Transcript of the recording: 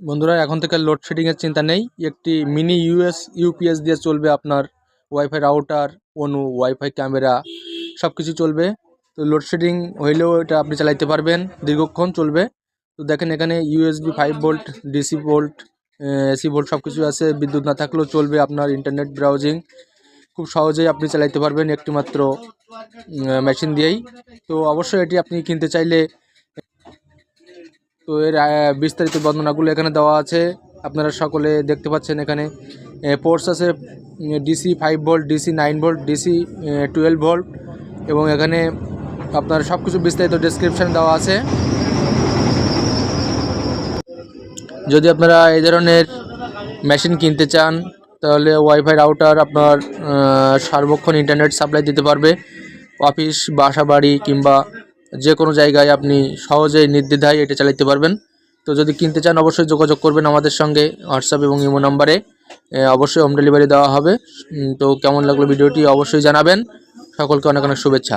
বন্ধুরা, এখন থেকে লোডশেডিংয়ের চিন্তা নেই। একটি মিনি ইউপিএস দিয়ে চলবে আপনার ওয়াইফাই রাউটার, অনু, ওয়াইফাই ক্যামেরা সব কিছু চলবে। তো লোডশেডিং হইলেও এটা আপনি চালাইতে পারবেন, দীর্ঘক্ষণ চলবে। তো দেখেন এখানে USB 5 volt, DC volt, AC volt সব কিছু আছে। বিদ্যুৎ না থাকলেও চলবে আপনার ইন্টারনেট ব্রাউজিং খুব সহজেই আপনি চালাইতে পারবেন একটি মাত্র মেশিন দিয়েই। তো অবশ্যই এটি আপনি কিনতে চাইলে তো এর বিস্তারিত বর্ণনাগুলো এখানে দেওয়া আছে, আপনারা সকলে দেখতে পাচ্ছেন। এখানে পোর্টস আছে DC 5 volt, DC 9 volt, DC 12 volt, এবং এখানে আপনার সব কিছু বিস্তারিত ডেসক্রিপশান দেওয়া আছে। যদি আপনারা এই ধরনের মেশিন কিনতে চান তাহলে ওয়াইফাই রাউটার আপনার সার্বক্ষণ ইন্টারনেট সাপ্লাই দিতে পারবে। অফিস, বাসা বাড়ি কিংবা যে কোনো জায়গায় আপনি সহজেই নির্দ্বিধায় এটা চালাতে পারবেন। তো যদি কিনতে চান অবশ্যই যোগাযোগ করবেন আমাদের সঙ্গে হোয়াটসঅ্যাপ এবং ইমো নাম্বারে। অবশ্যই হোম ডেলিভারি দেওয়া হবে। তো কেমন লাগলো ভিডিওটি অবশ্যই জানাবেন। সকলকে অনেক অনেক শুভেচ্ছা।